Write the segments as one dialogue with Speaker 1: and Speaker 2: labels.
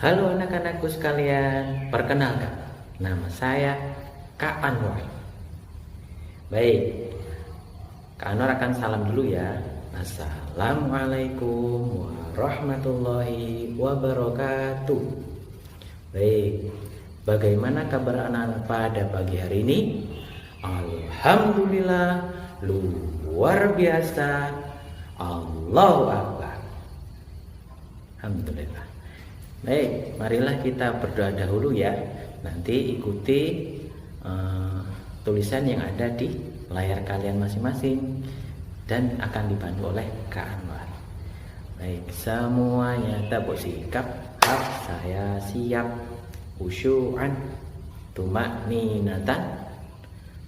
Speaker 1: Halo anak-anakku sekalian, perkenalkan, nama saya Kak Anwar. Baik, Kak Anwar akan salam dulu ya. Assalamualaikum warahmatullahi wabarakatuh. Baik, bagaimana kabar anak-anak pada pagi hari ini? Alhamdulillah, luar biasa. Allahu Akbar. Alhamdulillah. Baik, marilah kita berdoa dahulu ya. Nanti ikuti tulisan yang ada di layar kalian masing-masing dan akan dibantu oleh Kak Anwar. Baik, semuanya tabuk sikap. Saya siap. Khusyu'an, tumakninatan,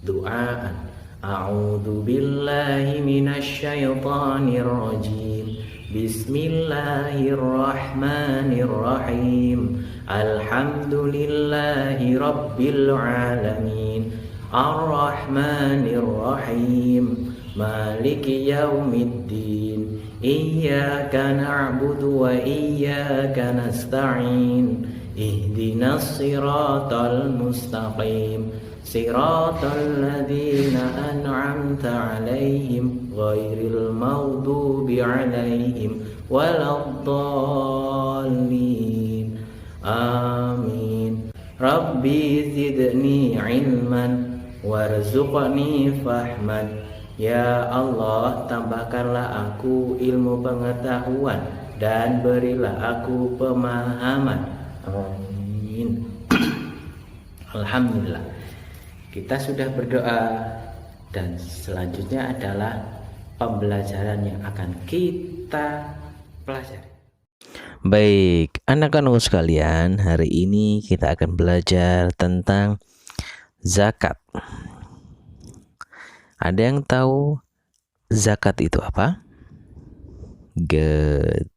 Speaker 1: du'aan. A'udzu billahi minasyaitonir rajim. Bismillahirrahmanirrahim. Alhamdulillahi rabbil alamin. Ar-Rahmanir-Rahim. Maliki yaumiddin. Iyyaka na'budu wa iyyaka nasta'in. Ihdinas siratal mustaqim. Siratal ladzina an'amta 'alaihim ghairil maghdubi 'alaihim waladdallin. Amin. Rabbi zidni 'ilman warzuqni fahman. Ya Allah, tambahkanlah aku ilmu pengetahuan dan berilah aku pemahaman. Amin. Alhamdulillah. Kita sudah berdoa dan selanjutnya adalah pembelajaran yang akan kita pelajari. Baik, anak-anak sekalian, hari ini kita akan belajar tentang zakat. Ada yang tahu zakat itu apa? Good.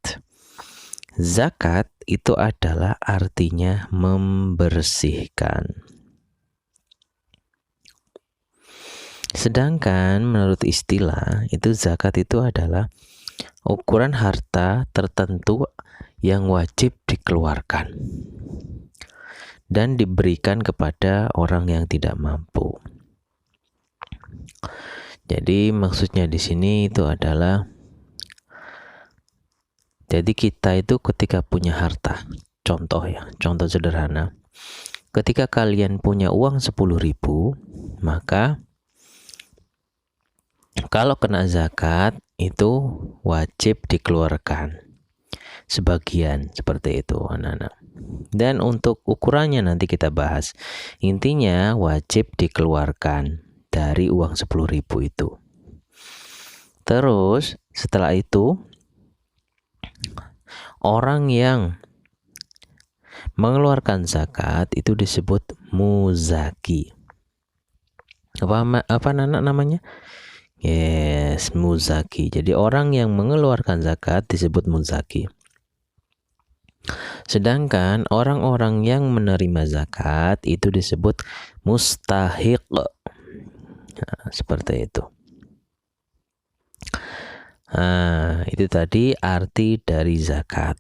Speaker 1: Zakat itu adalah artinya membersihkan. Sedangkan menurut istilah itu zakat itu adalah ukuran harta tertentu yang wajib dikeluarkan dan diberikan kepada orang yang tidak mampu. Jadi maksudnya di sini itu adalah, jadi kita itu ketika punya harta, contoh sederhana, ketika kalian punya uang 10.000, maka kalau kena zakat itu wajib dikeluarkan sebagian, seperti itu anak-anak. Dan untuk ukurannya nanti kita bahas. Intinya wajib dikeluarkan dari uang 10.000 itu. Terus setelah itu orang yang mengeluarkan zakat itu disebut muzaki. Apa namanya? Yes, muzaki. Jadi orang yang mengeluarkan zakat disebut muzaki. Sedangkan orang-orang yang menerima zakat itu disebut mustahiq. Nah, seperti itu. Nah, itu tadi arti dari zakat.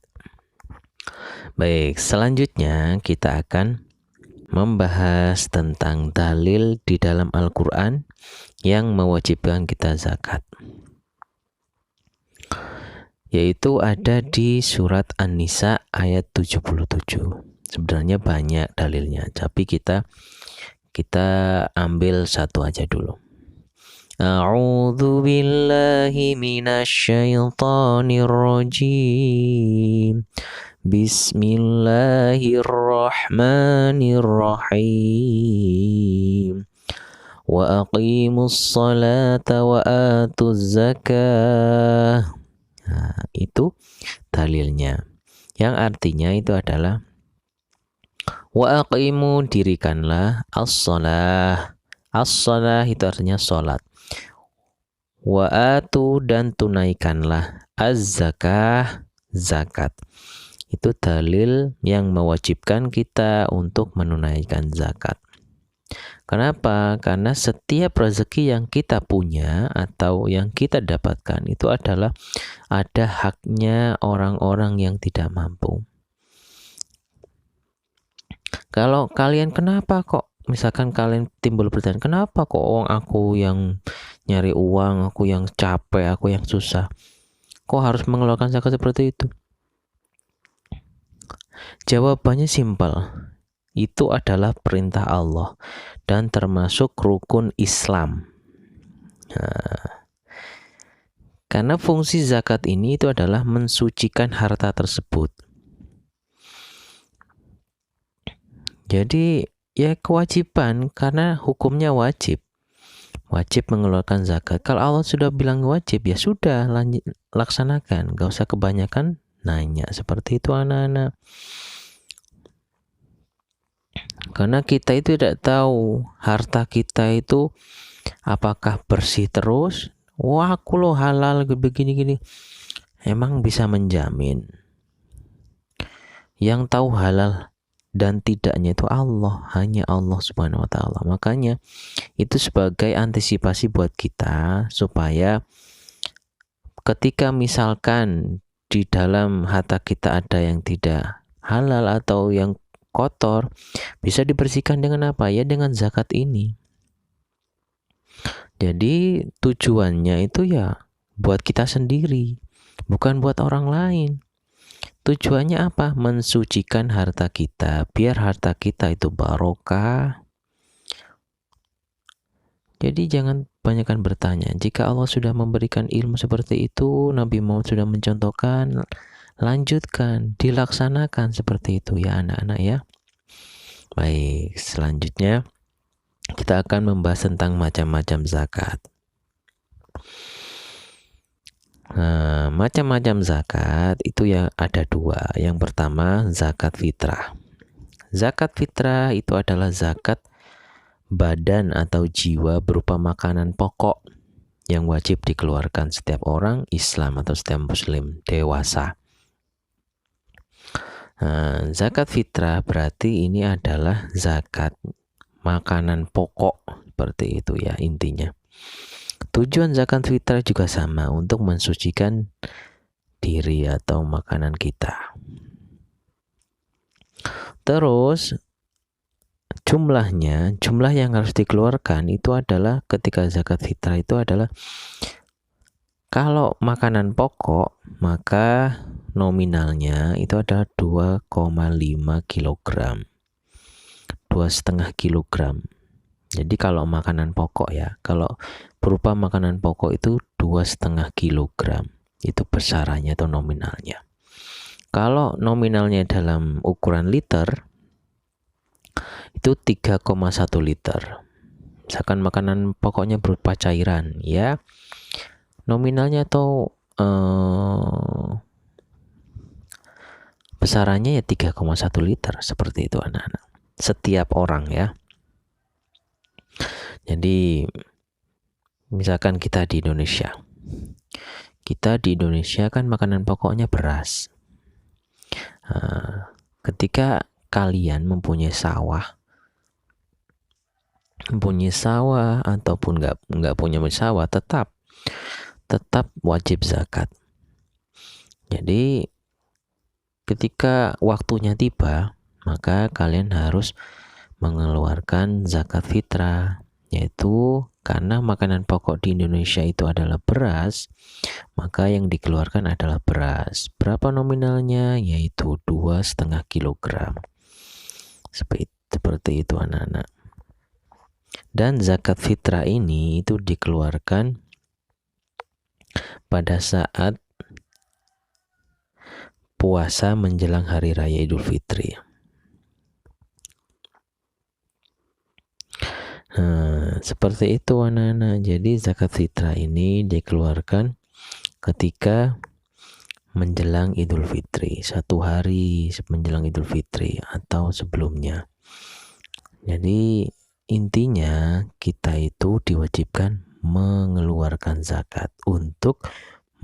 Speaker 1: Baik, selanjutnya kita akan membahas tentang dalil di dalam Al-Quran yang mewajibkan kita zakat, yaitu ada di surat An-Nisa ayat 77. Sebenarnya banyak dalilnya, tapi kita ambil satu aja dulu. A'udzu billahi minasyaitonir rajim. Bismillahirrahmanirrahim. Wa aqimus salata wa atuz zakah. Nah, itu dalilnya. Yang artinya itu adalah wa aqimu, dirikanlah as-shalah. As-shalah itu artinya salat. Wa atu, dan tunaikanlah az-zakah, zakat. Itu dalil yang mewajibkan kita untuk menunaikan zakat. Kenapa? Karena setiap rezeki yang kita punya atau yang kita dapatkan itu adalah ada haknya orang-orang yang tidak mampu.
Speaker 2: Kalau kalian kenapa kok, misalkan kalian timbul pertanyaan, kenapa kok aku yang nyari uang, aku yang capek, aku yang susah, kok harus mengeluarkan zakat seperti itu? Jawabannya simpel. Itu adalah perintah Allah dan termasuk rukun Islam. Nah, karena fungsi zakat ini itu adalah mensucikan harta tersebut. Jadi ya kewajiban, karena hukumnya wajib. Wajib mengeluarkan zakat. Kalau Allah sudah bilang wajib, ya sudah, laksanakan. Gak usah kebanyakan nanya. Seperti itu anak-anak. Karena kita itu tidak tahu harta kita itu apakah bersih terus. Wah, aku loh halal begini-gini. Emang bisa menjamin? Yang tahu halal dan tidaknya itu Allah, hanya Allah Subhanahu wa taala. Makanya itu sebagai antisipasi buat kita supaya ketika misalkan di dalam harta kita ada yang tidak halal atau yang kotor, bisa dibersihkan dengan apa? Ya dengan zakat ini. Jadi tujuannya itu ya buat kita sendiri, bukan buat orang lain. Tujuannya apa? Mensucikan harta kita, biar harta kita itu barokah. Jadi jangan banyakkan bertanya. Jika Allah sudah memberikan ilmu seperti itu, Nabi Muhammad sudah mencontohkan, lanjutkan, dilaksanakan seperti itu ya anak-anak ya. Baik, selanjutnya kita akan membahas tentang macam-macam zakat. Nah, macam-macam zakat itu ya ada dua. Yang pertama zakat fitrah. Zakat fitrah itu adalah zakat badan atau jiwa berupa makanan pokok yang wajib dikeluarkan setiap orang Islam atau setiap muslim dewasa. Nah, zakat fitrah berarti ini adalah zakat makanan pokok, seperti itu ya intinya. Tujuan zakat fitrah juga sama, untuk mensucikan diri atau makanan kita. Terus jumlah yang harus dikeluarkan itu adalah ketika zakat fitrah itu adalah kalau makanan pokok maka nominalnya itu adalah 2,5 kilogram. 2,5 kilogram. Jadi kalau makanan pokok ya, kalau berupa makanan pokok itu 2,5 kilogram. Itu besarannya atau nominalnya. Kalau nominalnya dalam ukuran liter itu 3,1 liter. Misalkan makanan pokoknya berupa cairan ya, nominalnya atau besarannya ya 3,1 liter, seperti itu anak-anak. Setiap orang ya. Jadi misalkan kita di Indonesia kan makanan pokoknya beras. Nah, ketika kalian mempunyai sawah ataupun nggak punya sawah, tetap wajib zakat. Jadi ketika waktunya tiba, maka kalian harus mengeluarkan zakat fitrah, yaitu karena makanan pokok di Indonesia itu adalah beras, maka yang dikeluarkan adalah beras. Berapa nominalnya? Yaitu 2,5 kilogram. Seperti itu anak-anak. Dan zakat fitrah ini itu dikeluarkan pada saat puasa menjelang hari raya Idul Fitri. Nah, seperti itu anak-anak. Jadi zakat fitrah ini dikeluarkan ketika menjelang Idul Fitri, 1 hari menjelang Idul Fitri atau sebelumnya. Jadi intinya kita itu diwajibkan mengeluarkan zakat untuk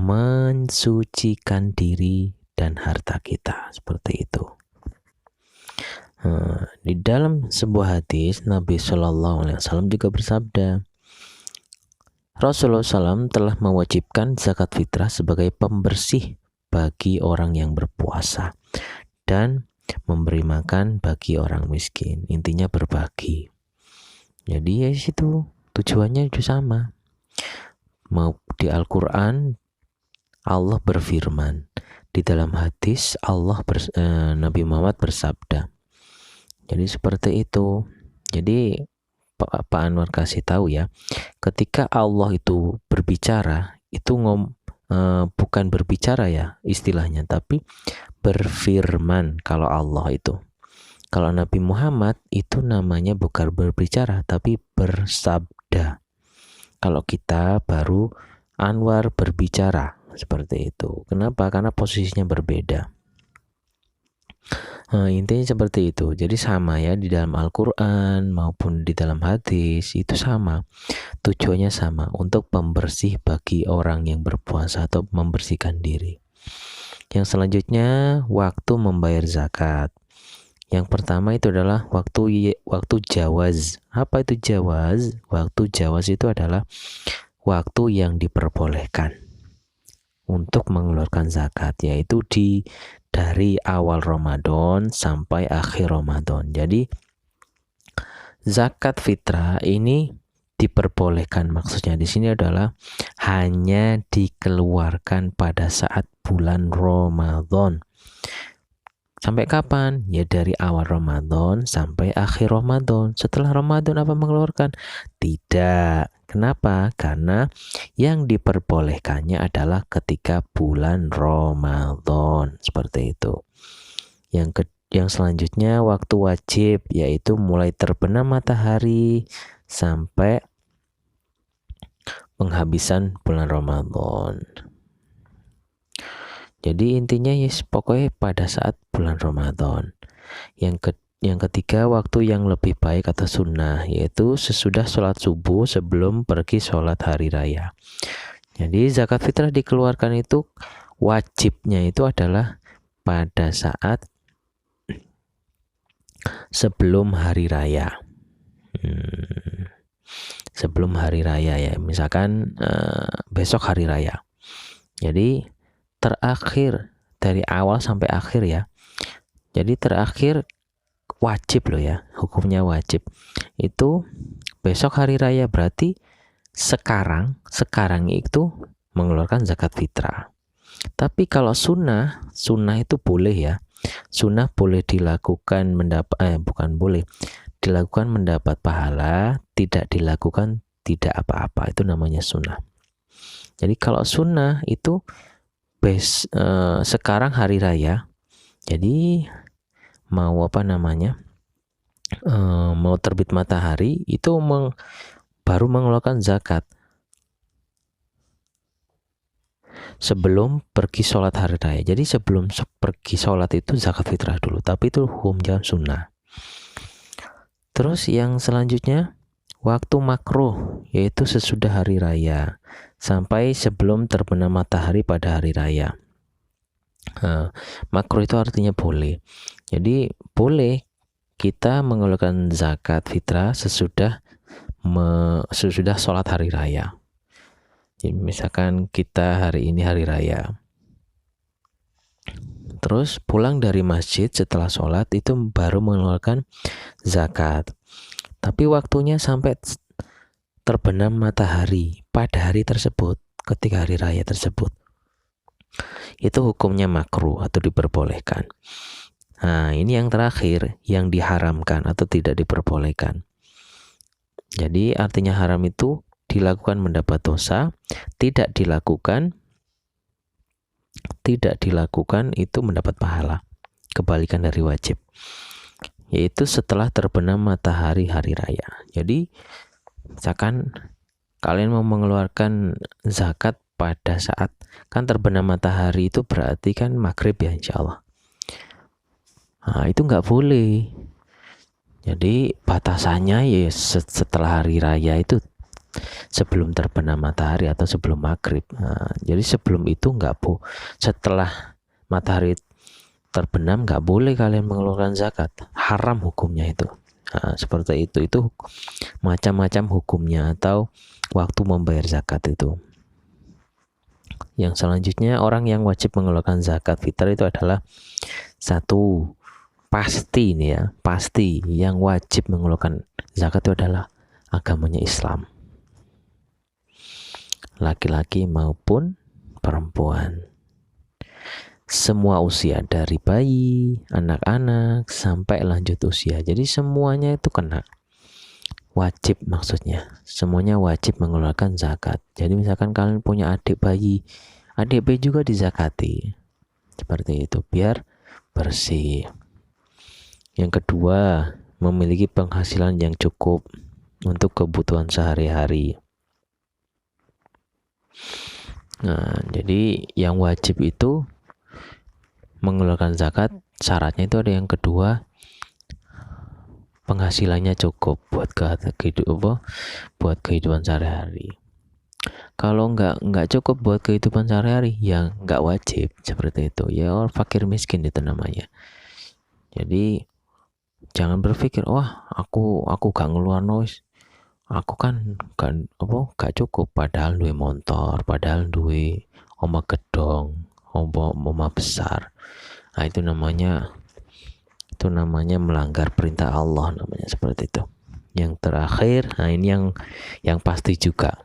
Speaker 2: mensucikan diri dan harta kita, seperti itu. Di dalam sebuah hadis Nabi Shallallahu Alaihi Wasallam juga bersabda, Rasulullah SAW telah mewajibkan zakat fitrah sebagai pembersih bagi orang yang berpuasa dan memberi makan bagi orang miskin. Intinya berbagi. Jadi ya situ tujuannya itu sama. Mau di Al-Quran Allah berfirman, di dalam hadis Nabi Muhammad bersabda. Jadi seperti itu. Jadi Pak Anwar kasih tahu ya, ketika Allah itu berbicara itu bukan berbicara ya istilahnya, tapi berfirman. Kalau Allah itu, kalau Nabi Muhammad itu namanya bukan berbicara tapi bersabda. Kalau kita baru Anwar berbicara, seperti itu. Kenapa? Karena posisinya berbeda. Intinya seperti itu. Jadi sama ya, di dalam Al-Quran maupun di dalam hadis itu sama. Tujuannya sama, untuk pembersih bagi orang yang berpuasa atau membersihkan diri. Yang selanjutnya, waktu membayar zakat. Yang pertama itu adalah waktu jawaz. Apa itu jawaz? Waktu jawaz itu adalah waktu yang diperbolehkan untuk mengeluarkan zakat, yaitu dari awal Ramadan sampai akhir Ramadan. Jadi zakat fitrah ini diperbolehkan, maksudnya di sini adalah hanya dikeluarkan pada saat bulan Ramadan. Sampai kapan? Ya dari awal Ramadan sampai akhir Ramadan. Setelah Ramadan apa mengeluarkan? Tidak. Kenapa? Karena yang diperbolehkannya adalah ketika bulan Ramadan. Seperti itu. Yang selanjutnya waktu wajib, yaitu mulai terbenam matahari sampai penghabisan bulan Ramadan. Jadi intinya pokoknya pada saat bulan Ramadan. Yang ketiga, waktu yang lebih baik atau sunnah, yaitu sesudah sholat subuh sebelum pergi sholat hari raya. Jadi zakat fitrah dikeluarkan itu wajibnya itu adalah pada saat sebelum hari raya. Sebelum hari raya ya, misalkan besok hari raya. Jadi terakhir dari awal sampai akhir ya. Jadi terakhir wajib loh ya, hukumnya wajib. Itu besok hari raya, berarti sekarang itu mengeluarkan zakat fitrah. Tapi kalau sunnah itu boleh ya. Sunnah boleh dilakukan dilakukan mendapat pahala, tidak dilakukan tidak apa-apa. Itu namanya sunnah. Jadi kalau sunnah itu sekarang hari raya, jadi mau mau terbit matahari itu baru mengeluarkan zakat sebelum pergi sholat hari raya. Jadi sebelum pergi sholat itu zakat fitrah dulu, tapi itu hukumnya sunnah. Terus yang selanjutnya waktu makruh, yaitu sesudah hari raya sampai sebelum terbenam matahari pada hari raya. Makruh itu artinya boleh. Jadi boleh kita mengeluarkan zakat fitrah sesudah sholat hari raya. Jadi misalkan kita hari ini hari raya, terus pulang dari masjid setelah sholat itu baru mengeluarkan zakat. Tapi waktunya sampai terbenam matahari pada hari tersebut, ketika hari raya tersebut, itu hukumnya makruh atau diperbolehkan. Nah, ini yang terakhir, yang diharamkan atau tidak diperbolehkan. Jadi artinya haram itu dilakukan mendapat dosa, tidak dilakukan itu mendapat pahala, kebalikan dari wajib, yaitu setelah terbenam matahari hari raya. Jadi misalkan kalian mau mengeluarkan zakat pada saat kan terbenam matahari, itu berarti kan maghrib ya insya Allah. Nah, itu nggak boleh. Jadi batasannya ya setelah hari raya itu sebelum terbenam matahari atau sebelum maghrib. Nah, jadi sebelum itu setelah matahari terbenam nggak boleh kalian mengeluarkan zakat, haram hukumnya itu. Nah, seperti itu macam-macam hukumnya atau waktu membayar zakat itu. Yang selanjutnya, orang yang wajib mengeluarkan zakat fitrah itu adalah 1. pasti ini ya, pasti yang wajib mengeluarkan zakat itu adalah agamanya Islam, laki-laki maupun perempuan, semua usia, dari bayi, anak-anak sampai lanjut usia. Jadi semuanya itu kena, wajib, maksudnya semuanya wajib mengeluarkan zakat. Jadi misalkan kalian punya adik bayi, adik bayi juga dizakati, seperti itu, biar bersih. Yang kedua, memiliki penghasilan yang cukup untuk kebutuhan sehari-hari. Nah, jadi yang wajib itu mengeluarkan zakat, syaratnya itu ada yang kedua, penghasilannya cukup buat kehidupan sehari-hari. Kalau nggak cukup buat kehidupan sehari-hari, ya nggak wajib, seperti itu. Ya fakir miskin itu namanya. Jadi jangan berpikir, wah aku gak ngeluar noise, aku kan gak cukup, padahal duwe motor, padahal duwe omah gedong, omah besar. Nah, itu namanya melanggar perintah Allah, namanya seperti itu. Yang terakhir, nah ini yang pasti juga.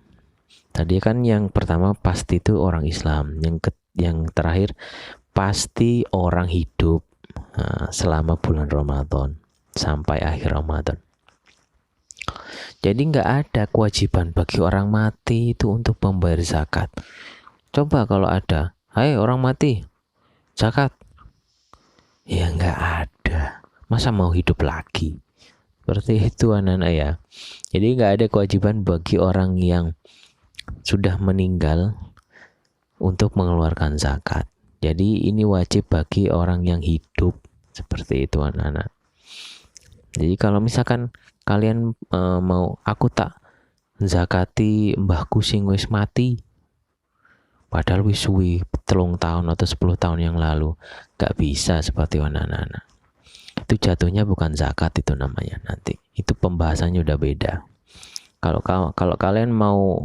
Speaker 2: Tadi kan yang pertama pasti itu orang Islam, yang terakhir pasti orang hidup selama bulan Ramadan sampai akhir Ramadan. Jadi nggak ada kewajiban bagi orang mati itu untuk membayar zakat. Coba kalau ada, hai orang mati, zakat, ya nggak ada. Masa mau hidup lagi? Seperti itu anak-anak ya. Jadi nggak ada kewajiban bagi orang yang sudah meninggal untuk mengeluarkan zakat. Jadi ini wajib bagi orang yang hidup, seperti itu anak-anak. Jadi kalau misalkan kalian mau, aku tak zakati mbahku sing wis mati, padahal wis suwi 3 tahun atau 10 tahun yang lalu, gak bisa seperti anak-anak. Itu jatuhnya bukan zakat, itu namanya nanti. Itu pembahasannya udah beda. Kalau kalian mau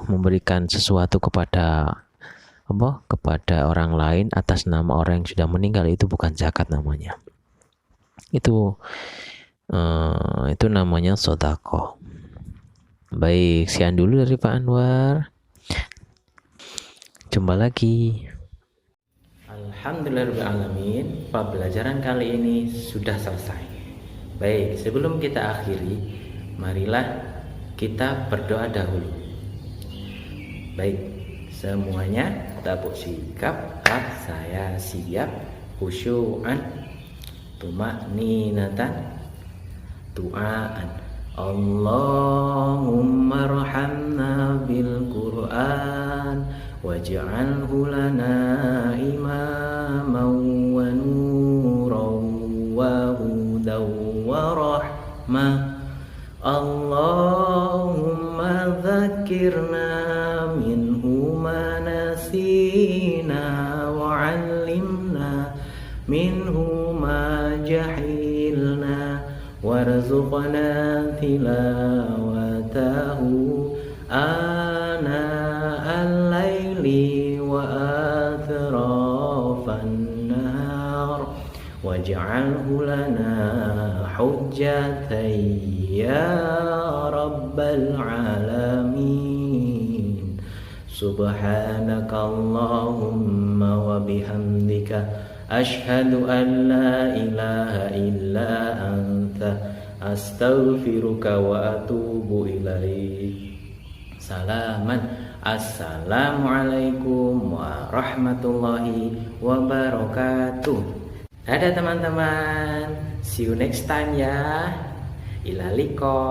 Speaker 2: memberikan sesuatu kepada orang lain atas nama orang yang sudah meninggal, itu bukan zakat namanya. Itu namanya sedekah. Baik, sekian dulu dari Pak Anwar. Jumpa lagi.
Speaker 1: Alhamdulillahirrahmanirrahim. Pembelajaran kali ini sudah selesai. Baik, sebelum kita akhiri, marilah kita berdoa dahulu. Baik, semuanya tabuk sikap, saya siap, khusyu'an, tumakninatan, du'aan. Allahumma arhamna bil Qur'an waj'alhu lana imaman wa nuran wa hudan wa rahmah. Allahumma dzakirna minhu ma nasina wa 'allimna minhu ma jahilna warzuqna tilawatahu ana al-laili wa atrafan nahar waj'alhu lana hujjatan ya rabbal alamin. Subhanakallahumma wa bihamdika asyhadu an la ilaha illa anta astaghfiruka wa atubu ilaik. Assalamualaikum warahmatullahi wabarakatuh. Dadah teman-teman, see you next time ya. Ila liqa.